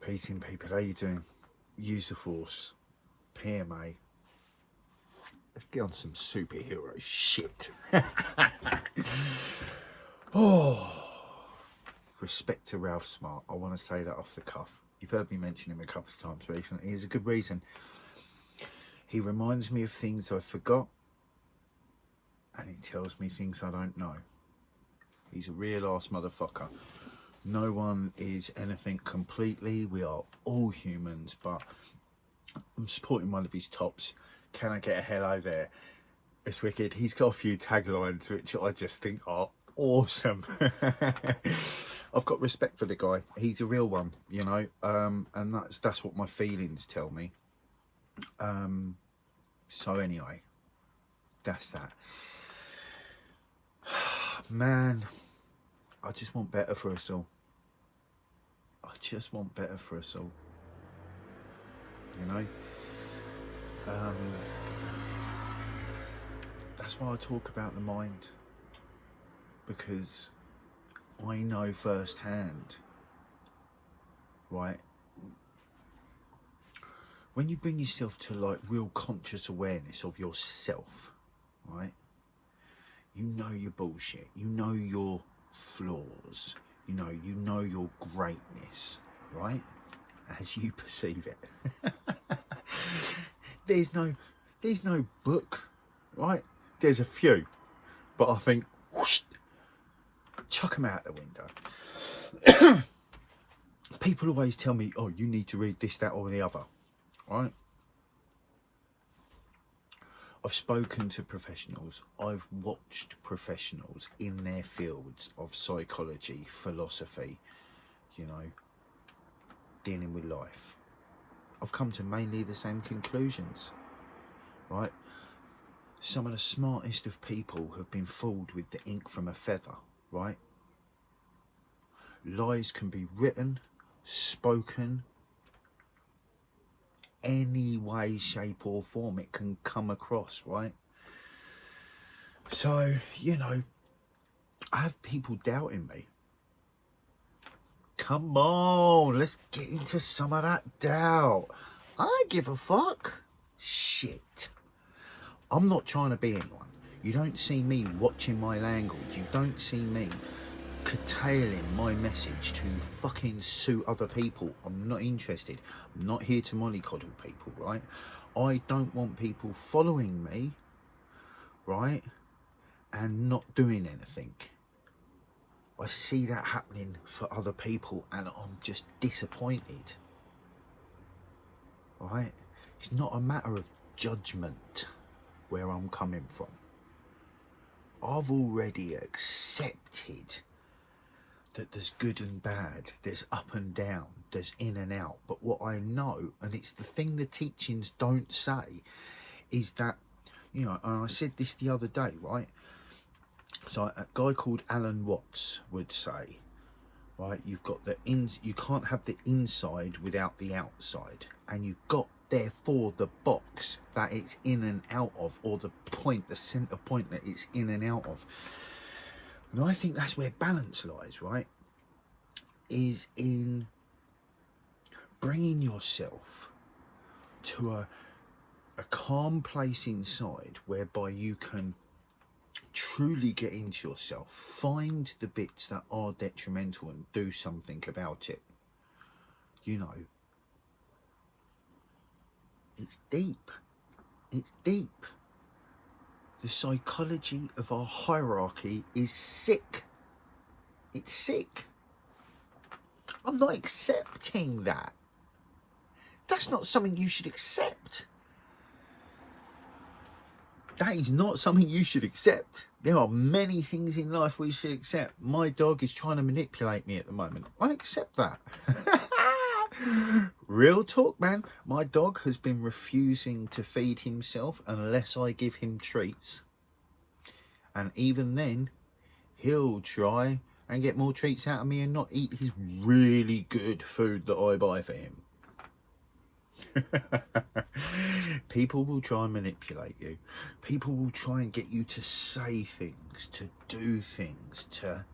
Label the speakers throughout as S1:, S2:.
S1: Peace in people, how you doing? Use the force, PMA. Let's get on some superhero shit. Respect to Ralph Smart. I want to say that off the cuff. You've heard me mention him a couple of times recently. Here's a good reason. He reminds me of things I forgot, and he tells me things I don't know. He's a real ass motherfucker. No one is anything completely. We are all humans, but I'm supporting one of his tops. Can I get a hello there? It's wicked. He's got a few taglines which I just think are awesome. I've got respect for the guy. He's a real one, you know, and that's what my feelings tell me. So anyway, that's that. Man, I just want better for us all. I just want better for us all. You know? That's why I talk about the mind. Because I know firsthand, right? When you bring yourself to like real conscious awareness of yourself, right? You know your bullshit. You know your flaws. You know your greatness, right? As you perceive it. There's no book, right? There's a few, but I think, whoosh, chuck them out the window. People always tell me, oh, you need to read this, that, or the other, right? I've spoken to professionals. I've watched professionals in their fields of psychology, philosophy, you know, dealing with life. I've come to mainly the same conclusions, right? Some of the smartest of people have been fooled with the ink from a feather, right? Lies can be written, spoken, any way, shape or form it can come across, right? So, you know, I have people doubting me. Come on, let's get into some of that doubt. I give a fuck. Shit. I'm not trying to be anyone. You don't see me watching my language. You don't see me curtailing my message to fucking suit other people. I'm not interested. I'm not here to mollycoddle people, right? I don't want people following me, right, and not doing anything. I see that happening for other people and I'm just disappointed, right? It's not a matter of judgment where I'm coming from. I've already accepted that there's good and bad, there's up and down, there's in and out. But what I know, and it's the thing the teachings don't say, is that, you know, and I said this the other day, right? So a guy called Alan Watts would say, right, you've got the you can't have the inside without the outside, and you've got therefore the box that it's in and out of, or the point, the center point that it's in and out of. And I think that's where balance lies, right? Is in bringing yourself to a calm place inside whereby you can truly get into yourself, find the bits that are detrimental and do something about it. You know, it's deep. It's deep. The psychology of our hierarchy is sick. It's sick. I'm not accepting that. That's not something you should accept. That is not something you should accept. There are many things in life we should accept. My dog is trying to manipulate me at the moment. I accept that. Real talk, man. My dog has been refusing to feed himself unless I give him treats. And even then, he'll try and get more treats out of me and not eat his really good food that I buy for him. People will try and manipulate you. People will try and get you to say things, to do things, to...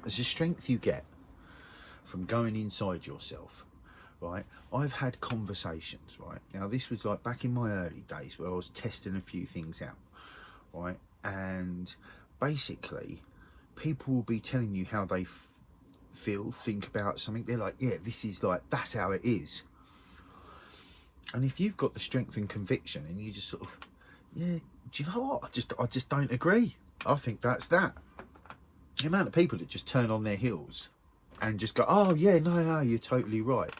S1: There's a strength you get from going inside yourself, right? I've had conversations, right? Now, this was like back in my early days where I was testing a few things out, right? And basically, people will be telling you how they feel, think about something. They're like, yeah, this is like, that's how it is. And if you've got the strength and conviction and you just sort of, yeah, do you know what? I just don't agree. I think that's that. The amount of people that just turn on their heels and just go, oh yeah, no, you're totally right.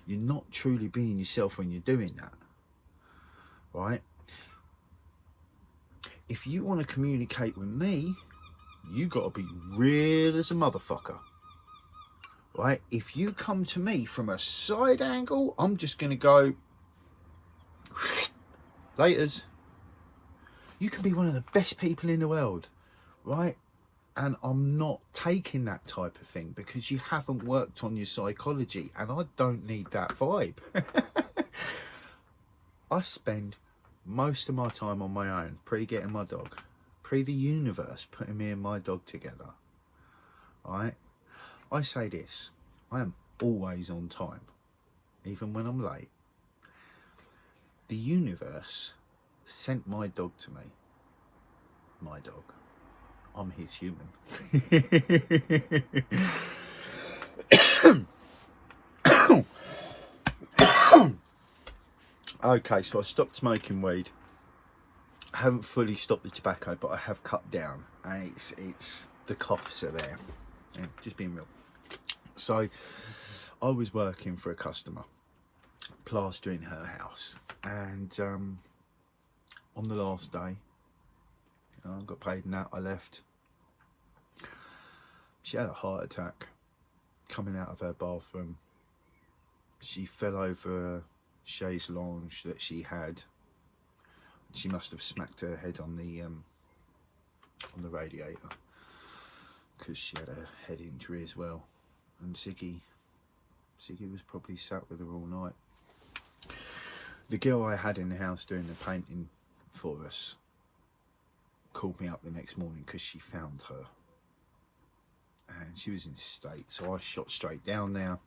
S1: You're not truly being yourself when you're doing that, right? If you want to communicate with me, you got to be real as a motherfucker, right? If you come to me from a side angle, I'm just going to go, laters. You can be one of the best people in the world, right? And I'm not taking that type of thing because you haven't worked on your psychology, and I don't need that vibe. I spend most of my time on my own, pre-getting my dog, pre the universe putting me and my dog together, right? I say this, I am always on time, even when I'm late. The universe sent my dog to me. My dog. I'm his human. Okay, so I stopped smoking weed. I haven't fully stopped the tobacco, but I have cut down, and it's the coughs are there. Yeah, just being real. So I was working for a customer, plastering her house, and on the last day, I got paid and that, I left. She had a heart attack coming out of her bathroom. She fell over a chaise lounge that she had. She must have smacked her head on the radiator because she had a head injury as well. And Ziggy was probably sat with her all night. The girl I had in the house doing the painting for us called me up the next morning because she found her, and she was in state. So I shot straight down there,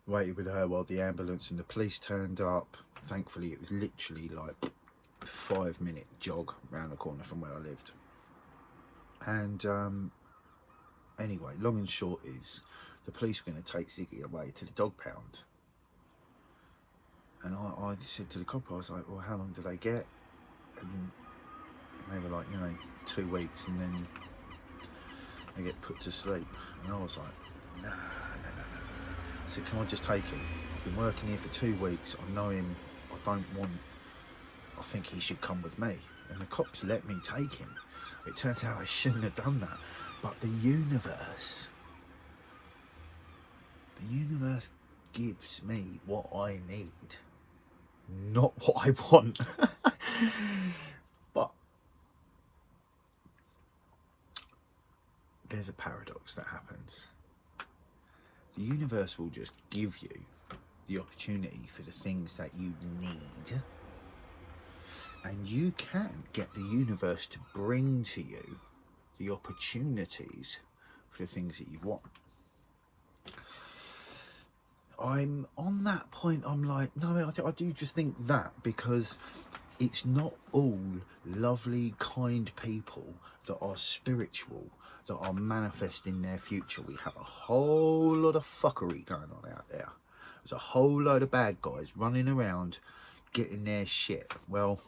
S1: waited with her while the ambulance and the police turned up. Thankfully it was literally like a 5-minute jog round the corner from where I lived. And anyway, long and short is the police were going to take Ziggy away to the dog pound, and I said to the cop, I was like, well, how long do they get? And they were like, 2 weeks, and then they get put to sleep. And I was like, no. I said, can I just take him? I've been working here for 2 weeks. I know him. I think he should come with me. And the cops let me take him. It turns out I shouldn't have done that. But the universe gives me what I need, not what I want. But there's a paradox that happens. The universe will just give you the opportunity for the things that you need, and you can get the universe to bring to you the opportunities for the things that you want. I'm on that point, I'm like, no, I do just think that, because it's not all lovely, kind people that are spiritual, that are manifesting their future. We have a whole lot of fuckery going on out there. There's a whole load of bad guys running around getting their shit. Well,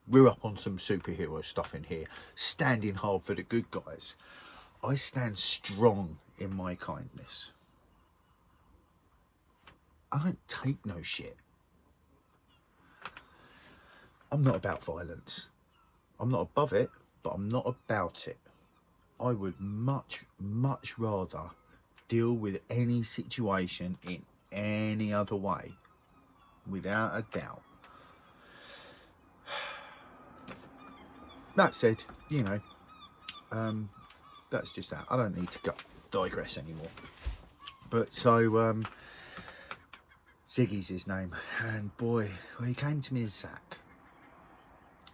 S1: we're up on some superhero stuff in here, standing hard for the good guys. I stand strong in my kindness. I don't take no shit. I'm not about violence. I'm not above it, but I'm not about it. I would much, much rather deal with any situation in any other way, without a doubt. That said, that's just that. I don't need to digress anymore. But so, Ziggy's his name, and boy, well, he came to me as Zach.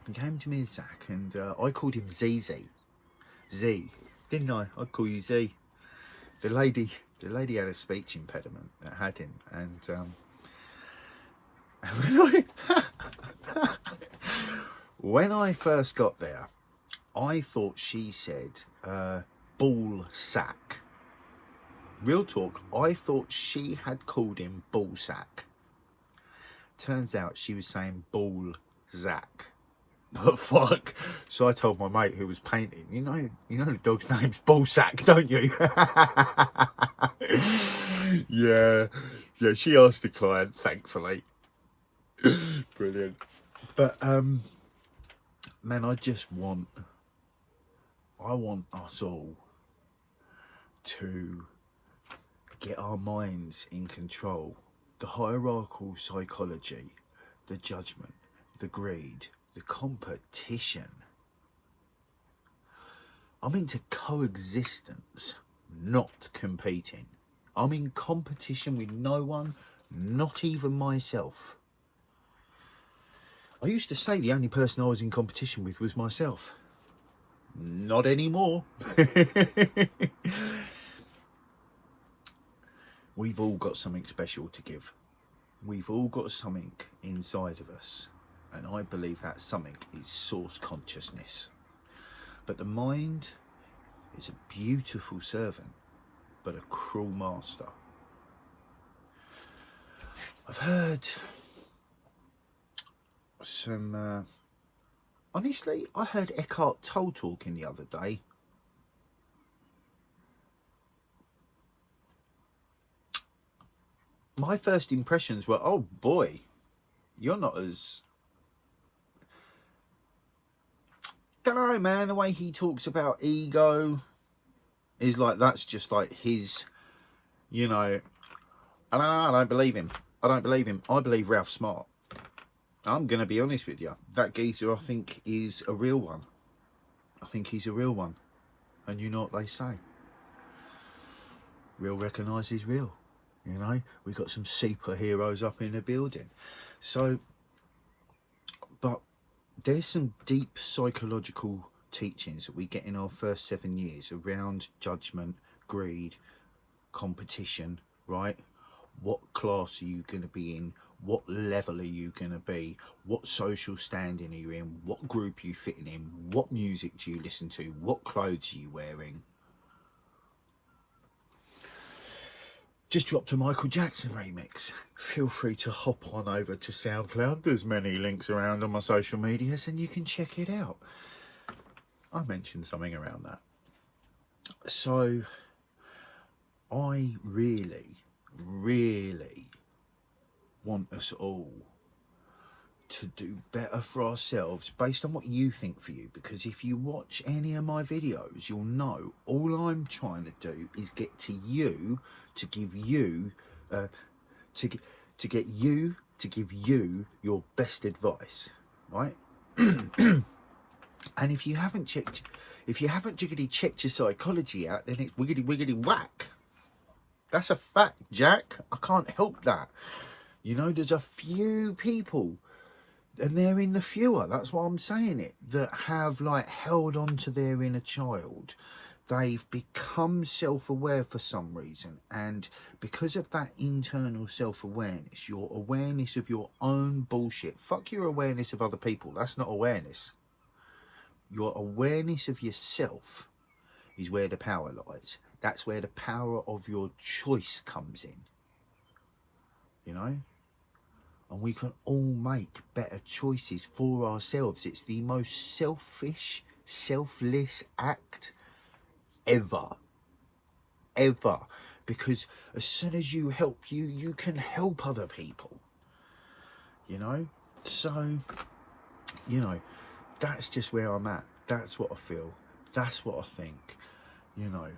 S1: And I called him ZZ. Z. didn't I? I'd call you Z. The lady had a speech impediment that had him, and when I first got there, I thought she said ball sack. Real talk, I thought she had called him ball sack. Turns out she was saying ball zack. But fuck. So I told my mate who was painting, you know the dog's name's Ballsack, don't you? yeah, she asked the client, thankfully. Brilliant. But man, I want us all to get our minds in control. The hierarchical psychology, the judgment, the greed, the competition. I'm into coexistence, not competing. I'm in competition with no one, not even myself. I used to say the only person I was in competition with was myself. Not anymore. We've all got something special to give. We've all got something inside of us. And I believe that something is source consciousness. But the mind is a beautiful servant, but a cruel master. I've heard some... honestly, I heard Eckhart Tolle talking the other day. My first impressions were, oh boy, you're not as... Don't know, man, the way he talks about ego is like, that's just like his, you know, I don't believe him. I believe Ralph Smart. I'm going to be honest with you. That geezer, I think, is a real one. I think he's a real one. And you know what they say. Real recognises real. You know, we've got some superheroes up in the building. So, but there's some deep psychological teachings that we get in our first 7 years around judgment, greed, competition, right? What class are you going to be in? What level are you going to be? What social standing are you in? What group are you fitting in? What music do you listen to? What clothes are you wearing? Just dropped a Michael Jackson remix. Feel free to hop on over to SoundCloud. There's many links around on my social medias and you can check it out. I mentioned something around that. So I really want us all to do better for ourselves based on what you think for you, because if you watch any of my videos, you'll know all I'm trying to do is get to you to give you to get you to give you your best advice, right? And if you haven't jiggity checked your psychology out, then it's wiggity whack. That's a fact, Jack. I can't help that. You know, there's a few people, and they're in the fewer, that's why I'm saying it, that have like held on to their inner child. They've become self-aware for some reason, and because of that internal self-awareness, your awareness of your own bullshit, fuck your awareness of other people, that's not awareness. Your awareness of yourself is where the power lies. That's where the power of your choice comes in, you know? And we can all make better choices for ourselves. It's the most selfish, selfless act ever. Because as soon as you help you, you can help other people. You know? So, you know, that's just where I'm at. That's what I feel. That's what I think. You know,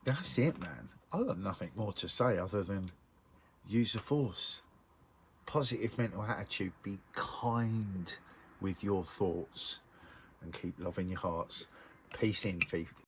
S1: that's it, man. I've got nothing more to say other than use the force. Positive mental attitude. Be kind with your thoughts. And keep loving your hearts. Peace in,